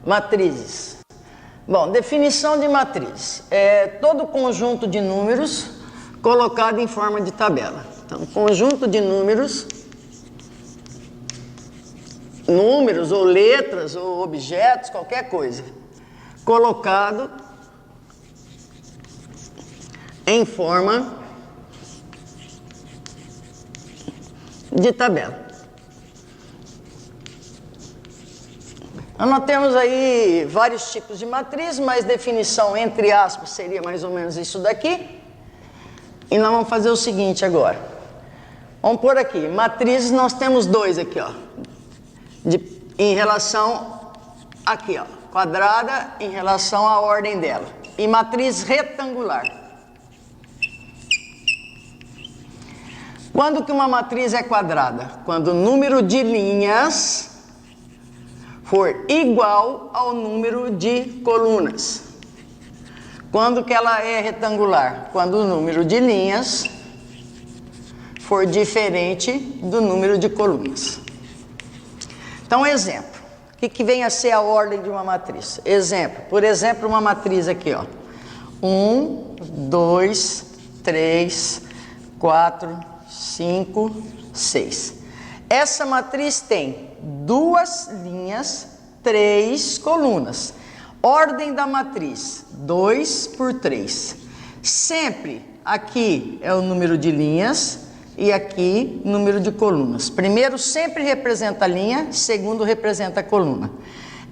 Matrizes. Bom, definição de matriz. É todo conjunto de números colocado em forma de tabela. Então, conjunto de números ou letras ou objetos, qualquer coisa, colocado em forma de tabela. Então, nós temos aí vários tipos de matriz, mas definição entre aspas seria mais ou menos isso daqui. E nós vamos fazer o seguinte agora. Vamos pôr aqui, matrizes nós temos dois aqui, ó. Em relação aqui, ó, quadrada em relação à ordem dela. E matriz retangular. Quando que uma matriz é quadrada? Quando o número de linhas for igual ao número de colunas. Quando que ela é retangular? Quando o número de linhas for diferente do número de colunas. Então, exemplo. O que vem a ser a ordem de uma matriz? Exemplo. Por exemplo, uma matriz aqui, ó. 1, 2, 3, 4, 5, 6. Essa matriz tem 2 linhas, 3 colunas. Ordem da matriz, 2 por 3. Sempre aqui é o número de linhas e aqui número de colunas. Primeiro sempre representa a linha, segundo representa a coluna.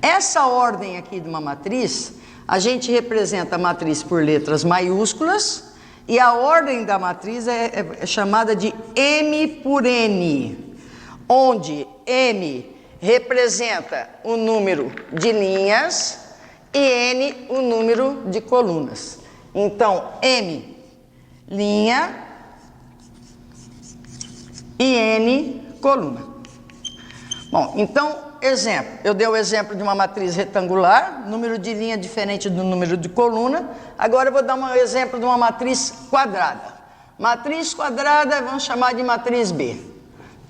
Essa ordem aqui de uma matriz, a gente representa a matriz por letras maiúsculas e a ordem da matriz é chamada de M por N, onde M representa o número de linhas e N o número de colunas. Então, M, linha, e N, coluna. Bom, então, exemplo. Eu dei o exemplo de uma matriz retangular, número de linha diferente do número de coluna. Agora eu vou dar um exemplo de uma matriz quadrada. Matriz quadrada, vamos chamar de matriz B.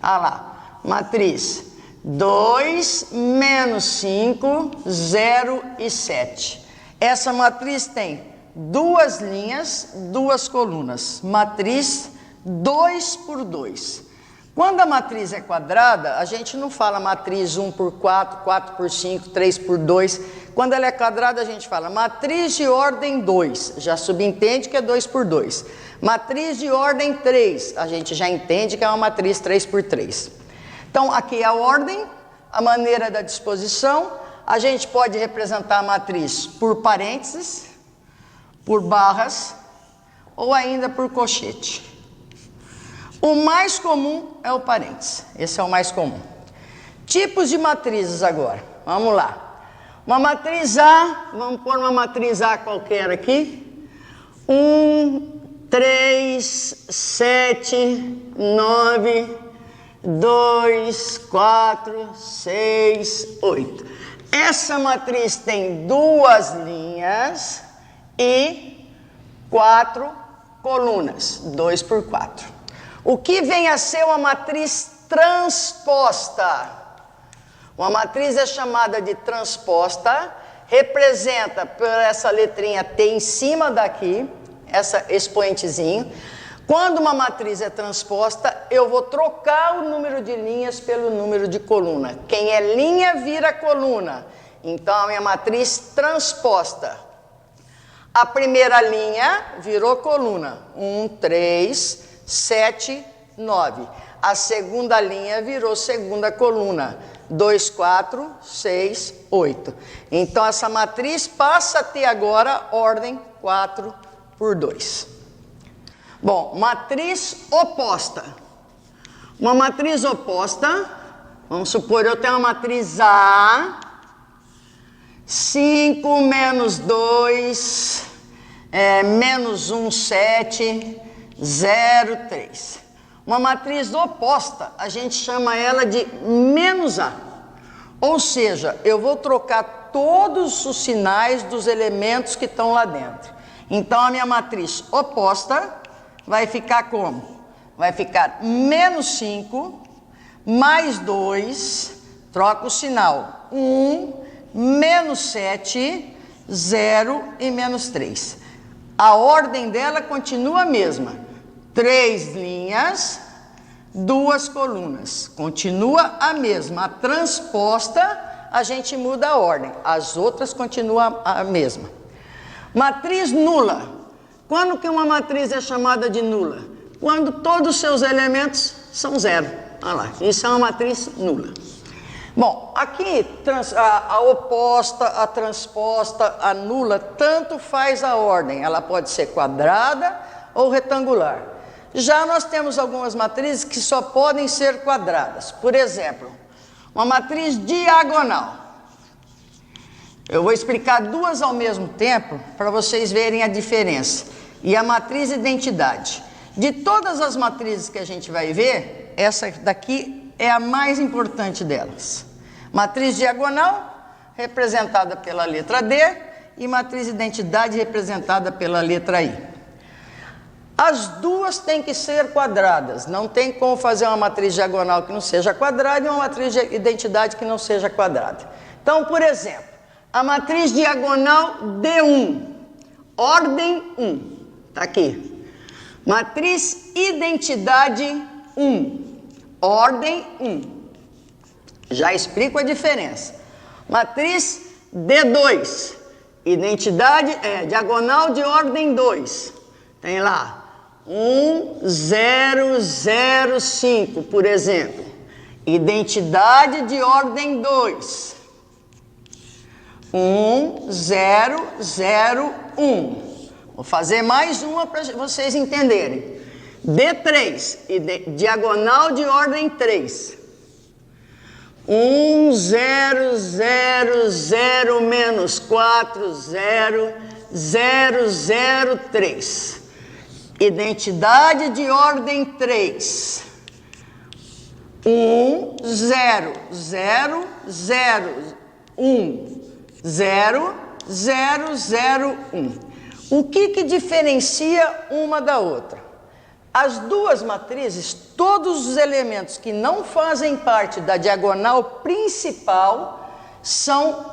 Olha lá, matriz 2, menos 5, 0 e 7. Essa matriz tem 2 linhas, 2 colunas. Matriz 2 por 2. Quando a matriz é quadrada, a gente não fala matriz 1 por 4, 4 por 5, 3 por 2. Quando ela é quadrada, a gente fala matriz de ordem 2. Já subentende que é 2 por 2. Matriz de ordem 3. A gente já entende que é uma matriz 3 por 3. Então, aqui é a ordem, a maneira da disposição. A gente pode representar a matriz por parênteses, por barras ou ainda por colchete. O mais comum é o parênteses. Esse é o mais comum. Tipos de matrizes agora. Vamos lá. Uma matriz A, vamos pôr uma matriz A qualquer aqui. 1, 3, 7, 9, 2, 4, 6, 8. Essa matriz tem 2 linhas e 4 colunas. 2 por 4. O que vem a ser uma matriz transposta? Uma matriz é chamada de transposta, representa por essa letrinha T em cima daqui, essa expoentezinho. Quando uma matriz é transposta, eu vou trocar o número de linhas pelo número de coluna. Quem é linha vira coluna. Então, a minha matriz transposta. A primeira linha virou coluna. 1, 3, 7, 9. A segunda linha virou segunda coluna. 2, 4, 6, 8. Então, essa matriz passa a ter agora ordem 4 por 2. Bom, matriz oposta. Uma matriz oposta, vamos supor, eu tenho uma matriz A, 5 menos 2, menos 1, 7, 0, 3. Uma matriz oposta, a gente chama ela de menos A. Ou seja, eu vou trocar todos os sinais dos elementos que estão lá dentro. Então, a minha matriz oposta vai ficar como? Vai ficar menos 5, mais 2, troca o sinal. 1, menos menos 7, 0 e menos 3. A ordem dela continua a mesma. 3 linhas, 2 colunas. Continua a mesma. A transposta, a gente muda a ordem. As outras continuam a mesma. Matriz nula. Quando que uma matriz é chamada de nula? Quando todos os seus elementos são zero. Olha lá, isso é uma matriz nula. Bom, aqui a oposta, a transposta, a nula, tanto faz a ordem. Ela pode ser quadrada ou retangular. Já nós temos algumas matrizes que só podem ser quadradas. Por exemplo, uma matriz diagonal. Eu vou explicar duas ao mesmo tempo para vocês verem a diferença. E a matriz identidade. De todas as matrizes que a gente vai ver, essa daqui é a mais importante delas. Matriz diagonal, representada pela letra D, e matriz identidade, representada pela letra I. As duas têm que ser quadradas. Não tem como fazer uma matriz diagonal que não seja quadrada e uma matriz de identidade que não seja quadrada. Então, por exemplo, a matriz diagonal D1, ordem 1, está aqui. Matriz identidade 1, ordem 1. Já explico a diferença. Matriz D2, identidade diagonal de ordem 2. Tem lá 1, 0, 0, 5, por exemplo. Identidade de ordem 2. 1, 0, 0, 1. Vou fazer mais uma para vocês entenderem. D3, diagonal de ordem 3. 1, 0, 0, 0, menos 4, 0, 0, 0, 3. Identidade de ordem 3. 1, 0, 0, 0, 1, 0, 0, 0, 1. O que diferencia uma da outra? As duas matrizes, todos os elementos que não fazem parte da diagonal principal são,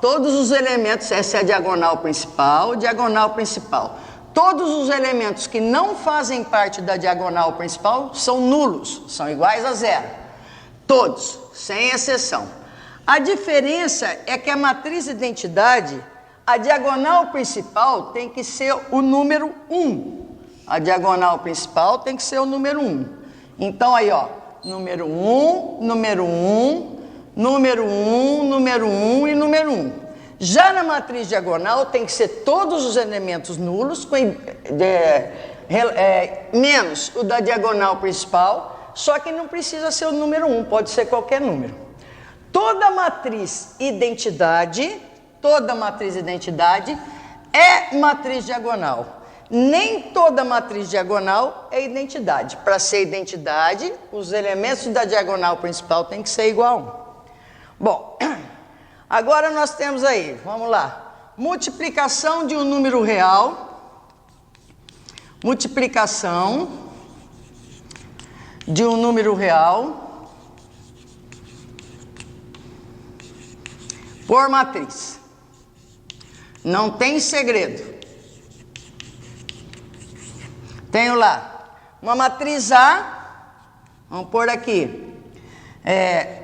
todos os elementos, essa é a diagonal principal, Todos os elementos que não fazem parte da diagonal principal são nulos, são iguais a zero. Todos, sem exceção. A diferença é que a matriz identidade, a diagonal principal tem que ser o número 1. A diagonal principal tem que ser o número 1. Então aí, número 1, número 1, número 1, número 1 e número 1. Já na matriz diagonal tem que ser todos os elementos nulos, menos o da diagonal principal, só que não precisa ser o número 1, pode ser qualquer número. Toda matriz identidade é matriz diagonal. Nem toda matriz diagonal é identidade. Para ser identidade, os elementos da diagonal principal têm que ser igual a 1. Bom, agora nós temos aí, vamos lá, multiplicação de um número real, multiplicação de um número real por matriz. Não tem segredo. Tenho lá uma matriz A, vamos pôr aqui,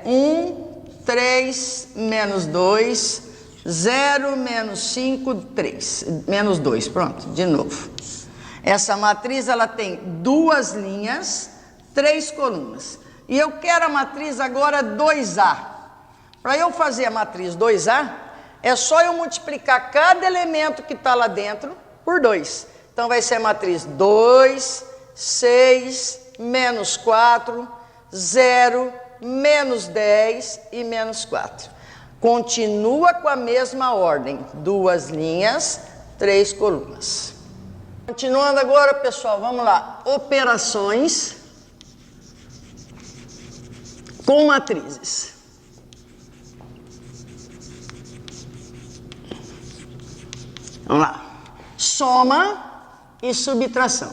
1, 3, menos 2, 0, menos 5, 3, menos 2, pronto, de novo. Essa matriz, ela tem 2 linhas, 3 colunas. E eu quero a matriz agora 2A. Para eu fazer a matriz 2A, é só eu multiplicar cada elemento que está lá dentro por 2. Então vai ser a matriz 2, 6, menos 4, 0, menos 10 e menos 4. Continua com a mesma ordem, 2 linhas, 3 colunas. Continuando agora, pessoal, vamos lá. Operações com matrizes. Vamos lá. Soma e subtração.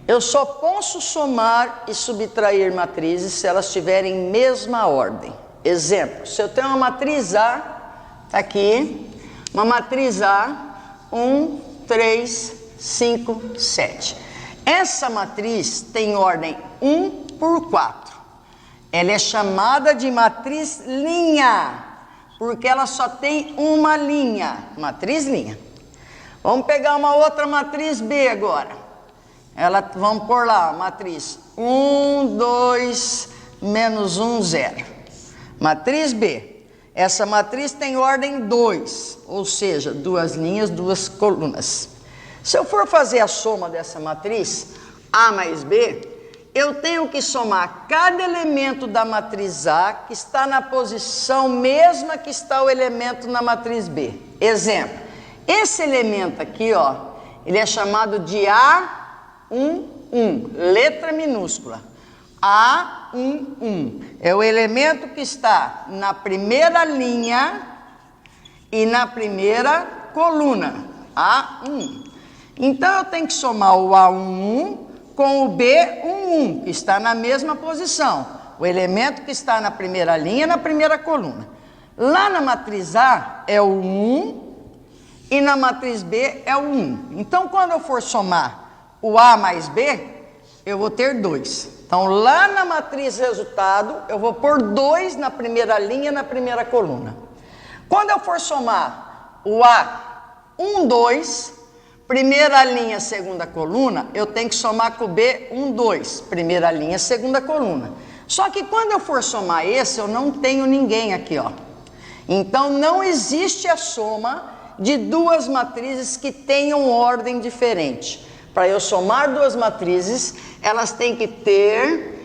Eu só posso somar e subtrair matrizes se elas tiverem mesma ordem. Exemplo, se eu tenho uma matriz A, tá aqui, uma matriz A, 1, 3, 5, 7. Essa matriz tem ordem 1 por 4. Ela é chamada de matriz linha, porque ela só tem uma linha, matriz linha. Vamos pegar uma outra matriz B agora. Vamos pôr lá, matriz 1, 2, menos 1, 0. Matriz B. Essa matriz tem ordem 2, ou seja, 2 linhas, 2 colunas. Se eu for fazer a soma dessa matriz, A mais B, eu tenho que somar cada elemento da matriz A que está na posição mesma que está o elemento na matriz B. Exemplo, esse elemento aqui, ó, ele é chamado de A11, letra minúscula. A11 é o elemento que está na primeira linha e na primeira coluna. A11. Então eu tenho que somar o A11 com o B11, que está na mesma posição. O elemento que está na primeira linha e na primeira coluna. Lá na matriz A é o 1 e na matriz B é o 1. Então quando eu for somar o A mais B, eu vou ter 2. Então, lá na matriz resultado, eu vou pôr 2 na primeira linha e na primeira coluna. Quando eu for somar o A, 1, 2, primeira linha, segunda coluna, eu tenho que somar com o B, 1, 2, primeira linha, segunda coluna. Só que quando eu for somar esse, eu não tenho ninguém aqui, ó. Então, não existe a soma de duas matrizes que tenham ordem diferente. Para eu somar duas matrizes, elas têm que ter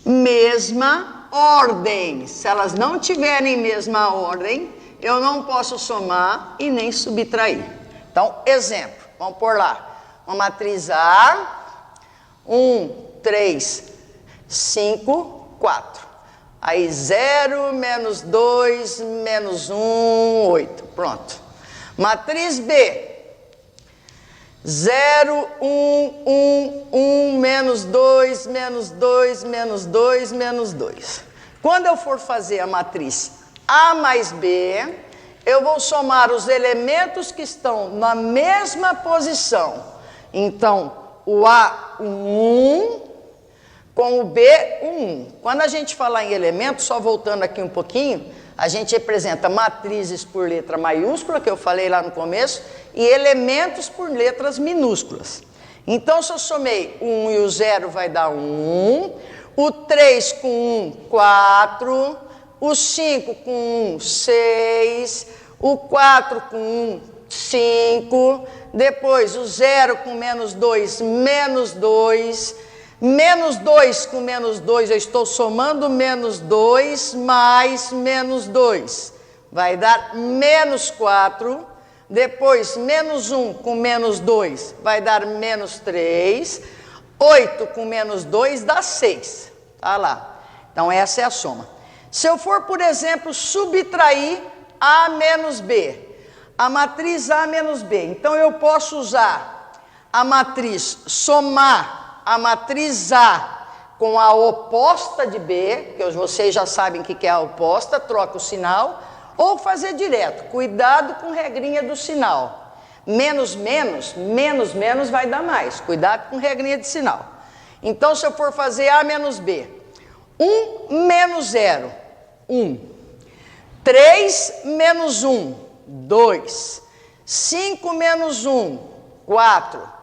mesma ordem. Se elas não tiverem mesma ordem, eu não posso somar e nem subtrair. Então, exemplo, vamos pôr lá. Uma matriz A, 1, 3, 5, 4. Aí 0, menos 2, menos 1, 8. Pronto. Matriz B, 0, 1, 1, 1, menos 2, menos 2, menos 2, menos 2. Quando eu for fazer a matriz A mais B, eu vou somar os elementos que estão na mesma posição. Então, o A1 com o B1. Quando a gente falar em elementos, só voltando aqui um pouquinho, a gente representa matrizes por letra maiúscula, que eu falei lá no começo, e elementos por letras minúsculas. Então, se eu somei o 1 e o 0, vai dar 1. O 3 com 1, 4. O 5 com 1, 6. O 4 com 1, 5. Depois, o 0 com menos 2, menos 2. Menos 2 com menos 2, eu estou somando menos 2 mais menos 2. Vai dar menos 4. Depois, menos 1 com menos 2, vai dar menos 3. 8 com menos 2 dá 6. Tá lá. Então, essa é a soma. Se eu for, por exemplo, subtrair A menos B, a matriz A menos B, então eu posso usar a matriz somar a matriz A com a oposta de B, que vocês já sabem o que é a oposta, troca o sinal, ou fazer direto. Cuidado com regrinha do sinal. Menos, menos, menos, menos vai dar mais. Cuidado com regrinha de sinal. Então, se eu for fazer A menos B, 1 menos 0, 1. 3 menos 1, 2. 5 menos 1, 4.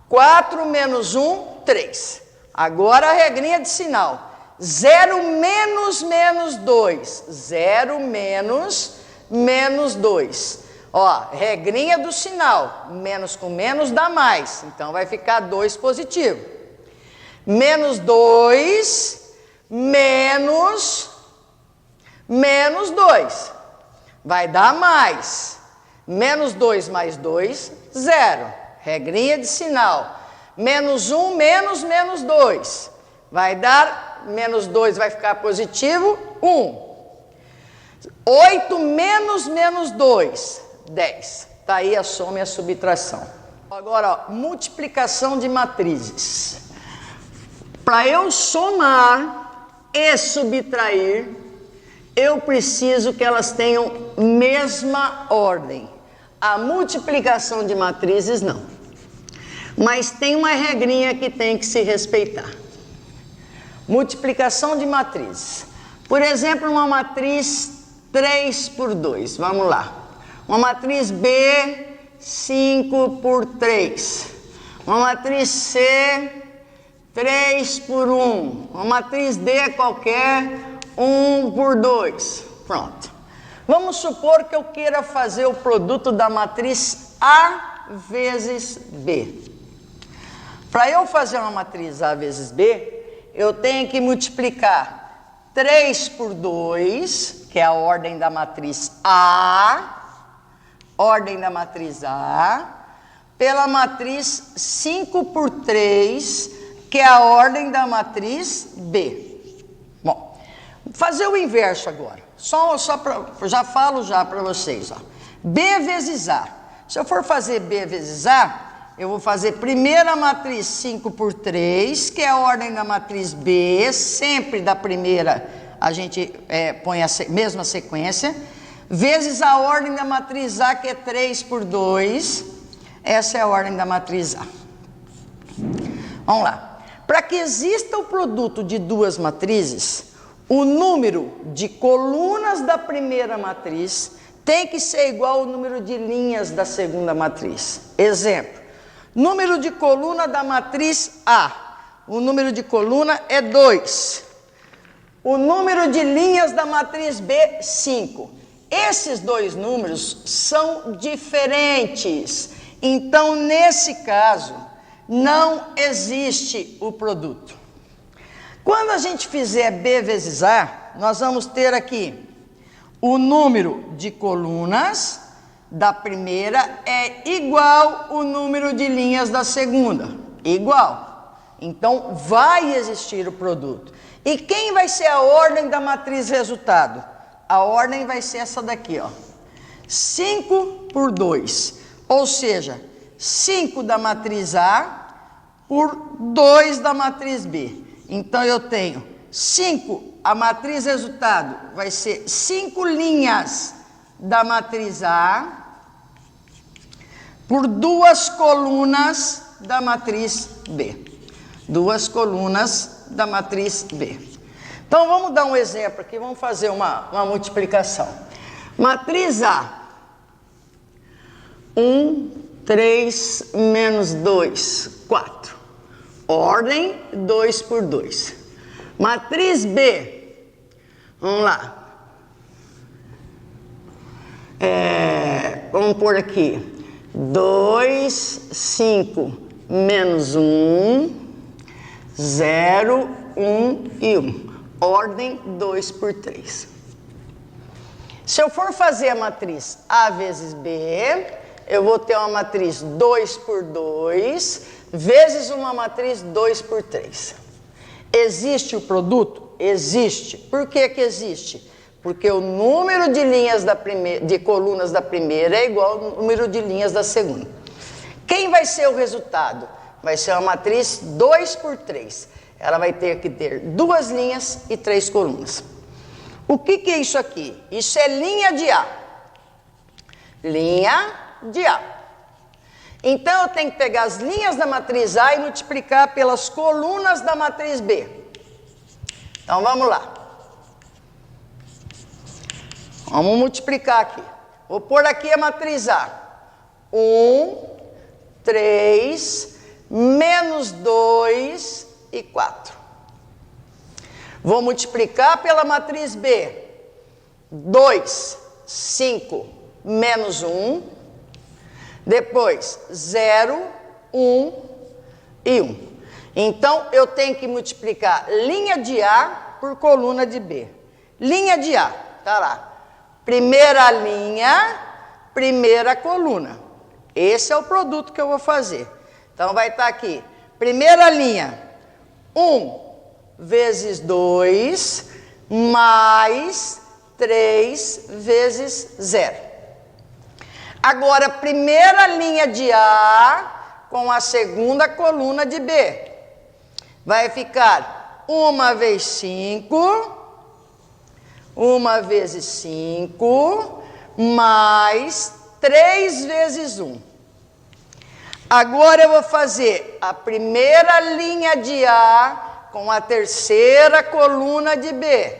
4 menos 1, 3. Agora a regrinha de sinal. 0 menos menos 2. 0 menos menos 2. Ó, regrinha do sinal. Menos com menos dá mais. Então vai ficar 2 positivo. Menos 2 menos menos 2. Vai dar mais. Menos 2 mais 2, 0. Regrinha de sinal. Menos 1 menos menos 2. Vai dar, menos 2 vai ficar positivo, 1. 8 menos menos 2, 10. Está aí a soma e a subtração. Agora, ó, multiplicação de matrizes. Para eu somar e subtrair, eu preciso que elas tenham mesma ordem. A multiplicação de matrizes não. Mas tem uma regrinha que tem que se respeitar. Multiplicação de matrizes. Por exemplo, uma matriz 3 por 2. Vamos lá. Uma matriz B, 5 por 3. Uma matriz C, 3 por 1. Uma matriz D qualquer, 1 por 2. Pronto. Vamos supor que eu queira fazer o produto da matriz A vezes B. Para eu fazer uma matriz A vezes B, eu tenho que multiplicar 3 por 2, que é a ordem da matriz A, pela matriz 5 por 3, que é a ordem da matriz B. Bom, vou fazer o inverso agora. Já falo para vocês. Ó. B vezes A. Se eu for fazer B vezes A, eu vou fazer primeiro a matriz 5 por 3, que é a ordem da matriz B, sempre da primeira a gente põe a mesma sequência, vezes a ordem da matriz A, que é 3 por 2, essa é a ordem da matriz A. Vamos lá. Para que exista o produto de duas matrizes, o número de colunas da primeira matriz tem que ser igual ao número de linhas da segunda matriz. Exemplo. Número de coluna da matriz A. O número de coluna é 2. O número de linhas da matriz B, 5. Esses dois números são diferentes. Então, nesse caso, não existe o produto. Quando a gente fizer B vezes A, nós vamos ter aqui o número de colunas da primeira é igual ao número de linhas da segunda. Igual. Então, vai existir o produto. E quem vai ser a ordem da matriz resultado? A ordem vai ser essa daqui, ó. 5 por 2. Ou seja, 5 da matriz A por 2 da matriz B. Então, eu tenho 5, a matriz resultado vai ser 5 linhas da matriz A por 2 colunas da matriz B. 2 colunas da matriz B. Então, vamos dar um exemplo aqui, vamos fazer uma multiplicação. Matriz A. 1, 3, menos 2, 4. Ordem 2 por 2. Matriz B. Vamos lá. Vamos pôr aqui. 2, 5, menos 1, 0, 1 e 1. Ordem 2 por 3. Se eu for fazer a matriz A vezes B, eu vou ter uma matriz 2 por 2, vezes uma matriz 2 por 3. Existe o produto? Existe. Por que que existe? Porque o número de linhas de colunas da primeira é igual ao número de linhas da segunda. Quem vai ser o resultado? Vai ser uma matriz 2 por 3. Ela vai ter que ter 2 linhas e 3 colunas. O que que é isso aqui? Isso é linha de A. Linha de A. Então, eu tenho que pegar as linhas da matriz A e multiplicar pelas colunas da matriz B. Então, vamos lá. Vamos multiplicar aqui. Vou pôr aqui a matriz A. 1, 3, menos 2 e 4. Vou multiplicar pela matriz B. 2, 5, menos 1. Depois, 0, 1 e 1. Então, eu tenho que multiplicar linha de A por coluna de B. Linha de A, tá lá. Primeira linha, primeira coluna. Esse é o produto que eu vou fazer. Então, vai estar aqui. Primeira linha, 1 vezes 2, mais 3 vezes 0. Agora, primeira linha de A com a segunda coluna de B. Vai ficar 1 vezes 5, 1 vezes 5, mais 3 vezes 1. Agora eu vou fazer a primeira linha de A com a terceira coluna de B.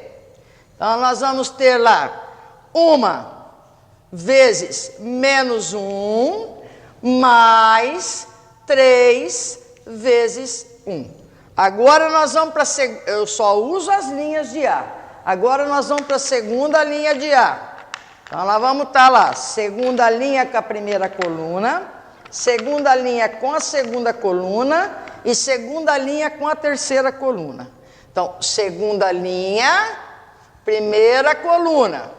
Então, nós vamos ter lá 1 vezes menos 1, mais 3 vezes 1. Agora nós vamos para a eu só uso as linhas de A. Agora nós vamos para a segunda linha de A. Então, nós vamos estar lá, segunda linha com a primeira coluna, segunda linha com a segunda coluna e segunda linha com a terceira coluna. Então, segunda linha, primeira coluna.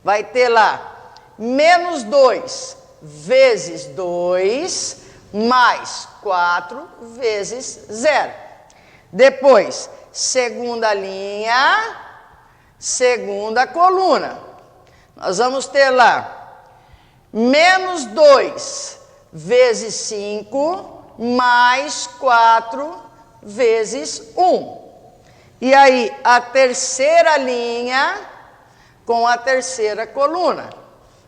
Vai ter lá menos 2 vezes 2, mais 4 vezes 0. Depois, segunda linha, segunda coluna. Nós vamos ter lá menos 2 vezes 5, mais 4 vezes 1. E aí, a terceira linha com a terceira coluna.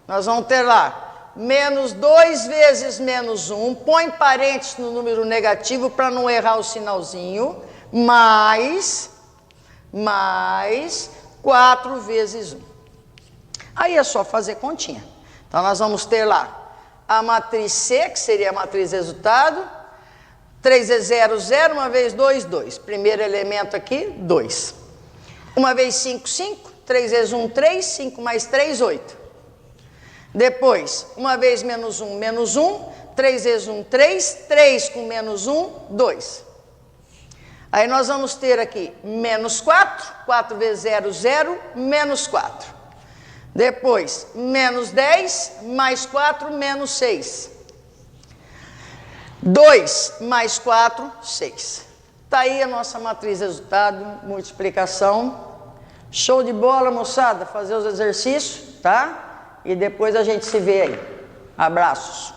Nós vamos ter lá menos 2 vezes menos 1, põe parênteses no número negativo para não errar o sinalzinho, mais 4 vezes 1. Aí é só fazer continha. Então, nós vamos ter lá a matriz C, que seria a matriz resultado. 3 vezes 0, 0. 1 vezes 2, 2. Primeiro elemento aqui, 2. 1 vezes 5, 5. 3 vezes 1, 3. 5 mais 3, 8. Depois, 1 vezes menos 1, menos 1. 3 vezes 1, 3. 3 com menos 1, 2. Aí nós vamos ter aqui menos 4. 4 vezes 0, 0. Menos 4. Depois, menos 10, mais 4, menos 6. 2 mais 4, 6. Está aí a nossa matriz resultado, multiplicação. Show de bola, moçada. Fazer os exercícios, tá? E depois a gente se vê aí. Abraços.